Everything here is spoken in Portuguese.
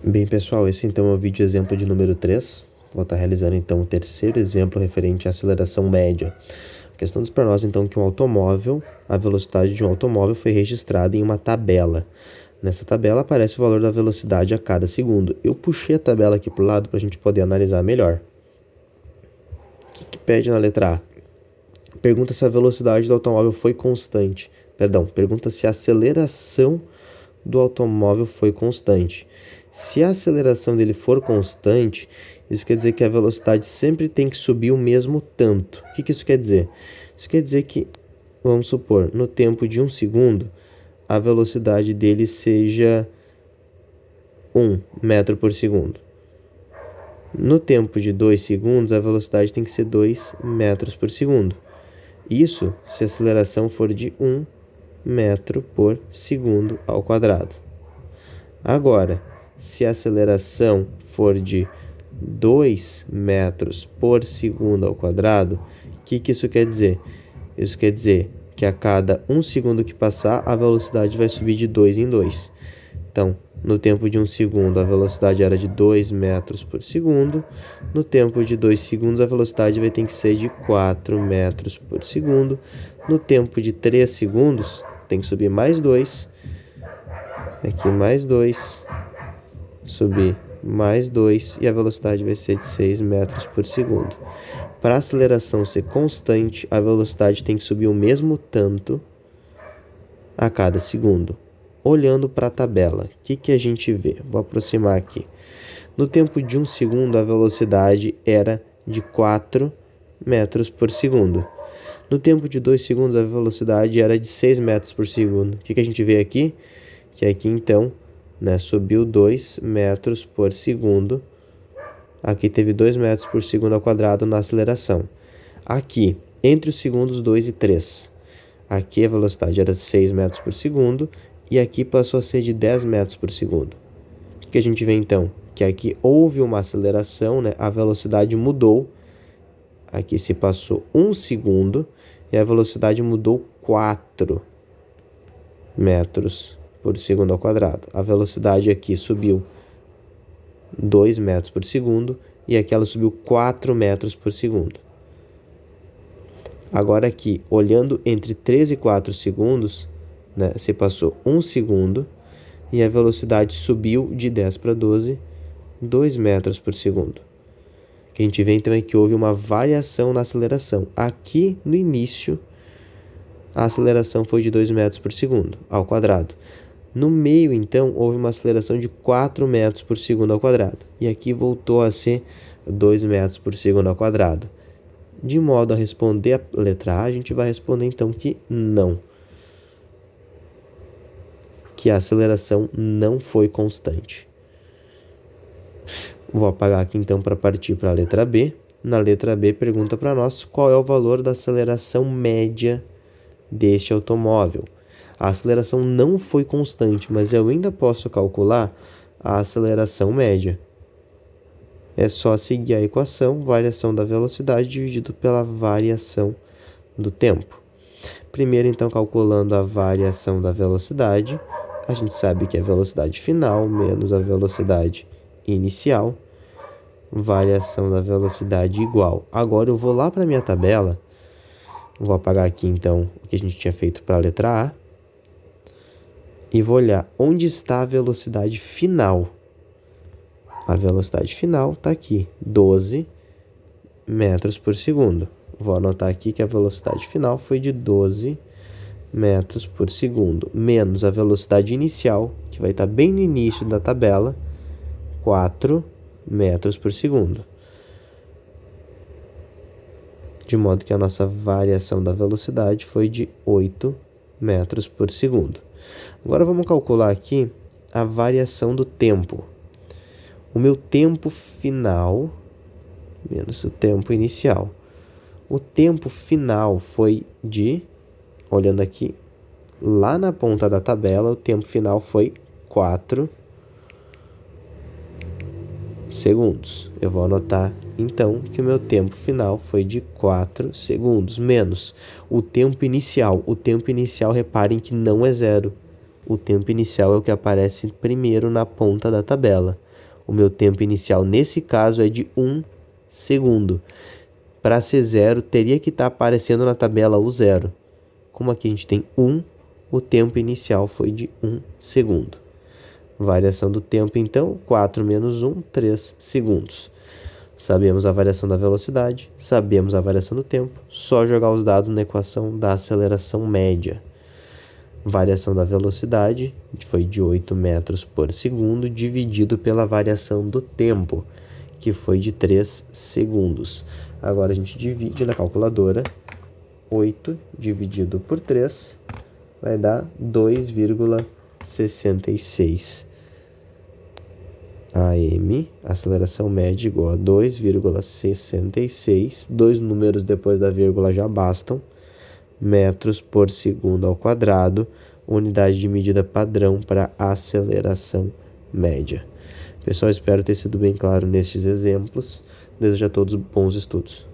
Bem, pessoal, esse então é o vídeo exemplo de número 3. Vou estar realizando então o terceiro exemplo referente à aceleração média. Questão para nós então que a velocidade de um automóvel foi registrada em uma tabela. Nessa tabela aparece o valor da velocidade a cada segundo. Eu puxei a tabela aqui para o lado para a gente poder analisar melhor. O que pede na letra A? Pergunta se a velocidade do automóvel foi constante. Pergunta se a aceleração do automóvel foi constante. Se a aceleração dele for constante, isso quer dizer que a velocidade sempre tem que subir o mesmo tanto. O que isso quer dizer? Isso quer dizer que, vamos supor, no tempo de 1 segundo, a velocidade dele seja 1 metro por segundo. No tempo de 2 segundos, a velocidade tem que ser 2 metros por segundo. Isso se a aceleração for de 1 metro por segundo ao quadrado. Agora, se a aceleração for de 2 metros por segundo ao quadrado, o que isso quer dizer? Isso quer dizer que a cada 1 segundo que passar, a velocidade vai subir de 2 em 2. Então, no tempo de 1 segundo, a velocidade era de 2 metros por segundo. No tempo de 2 segundos, a velocidade vai ter que ser de 4 metros por segundo. No tempo de 3 segundos, tem que subir mais 2. Aqui mais 2. Subir mais 2 e a velocidade vai ser de 6 metros por segundo. Para a aceleração ser constante, a velocidade tem que subir o mesmo tanto a cada segundo. Olhando para a tabela, o que a gente vê? Vou aproximar aqui. No tempo de 1 segundo, a velocidade era de 4 metros por segundo. No tempo de 2 segundos, a velocidade era de 6 metros por segundo. O que a gente vê aqui? Que aqui, então, subiu 2 metros por segundo. Aqui teve 2 metros por segundo ao quadrado na aceleração. Aqui, entre os segundos 2 e 3, aqui a velocidade era 6 metros por segundo e aqui passou a ser de 10 metros por segundo. O que a gente vê então? Que aqui houve uma aceleração, a velocidade mudou. Aqui se passou 1 segundo e a velocidade mudou 4 metros por segundo ao quadrado. A velocidade aqui subiu 2 metros por segundo e aqui ela subiu 4 metros por segundo. Agora aqui, olhando entre 3 e 4 segundos, se passou 1 segundo e a velocidade subiu de 10 para 12, 2 metros por segundo. O que a gente vê então é que houve uma variação na aceleração. Aqui no início, a aceleração foi de 2 metros por segundo ao quadrado. No meio, então, houve uma aceleração de 4 metros por segundo ao quadrado. E aqui voltou a ser 2 metros por segundo ao quadrado. De modo a responder a letra A, a gente vai responder, então, que não. Que a aceleração não foi constante. Vou apagar aqui, então, para partir para a letra B. Na letra B, pergunta para nós qual é o valor da aceleração média deste automóvel. A aceleração não foi constante, mas eu ainda posso calcular a aceleração média. É só seguir a equação, variação da velocidade dividido pela variação do tempo. Primeiro, então, calculando a variação da velocidade, a gente sabe que é a velocidade final menos a velocidade inicial, variação da velocidade igual. Agora eu vou lá para a minha tabela, vou apagar aqui, então, o que a gente tinha feito para a letra A, e vou olhar onde está a velocidade final. A velocidade final está aqui, 12 metros por segundo. Vou anotar aqui que a velocidade final foi de 12 metros por segundo, menos a velocidade inicial, que vai estar bem no início da tabela, 4 metros por segundo. De modo que a nossa variação da velocidade foi de 8 metros por segundo. Agora vamos calcular aqui a variação do tempo. O meu tempo final menos o tempo inicial. O tempo final foi de, olhando aqui, lá na ponta da tabela, o tempo final foi 4 segundos. Eu vou anotar, então, que o meu tempo final foi de 4 segundos, menos o tempo inicial. O tempo inicial, reparem que não é zero. O tempo inicial é o que aparece primeiro na ponta da tabela. O meu tempo inicial nesse caso é de 1 segundo. Para ser 0, teria que estar aparecendo na tabela o 0. Como aqui a gente tem 1, o tempo inicial foi de 1 segundo. Variação do tempo, então, 4 menos 1, 3 segundos. Sabemos a variação da velocidade, sabemos a variação do tempo, só jogar os dados na equação da aceleração média. Variação da velocidade foi de 8 metros por segundo, dividido pela variação do tempo, que foi de 3 segundos. Agora a gente divide na calculadora, 8 dividido por 3 vai dar 2,66 AM, aceleração média igual a 2,66, dois números depois da vírgula já bastam, metros por segundo ao quadrado, unidade de medida padrão para aceleração média. Pessoal, espero ter sido bem claro nestes exemplos. Desejo a todos bons estudos.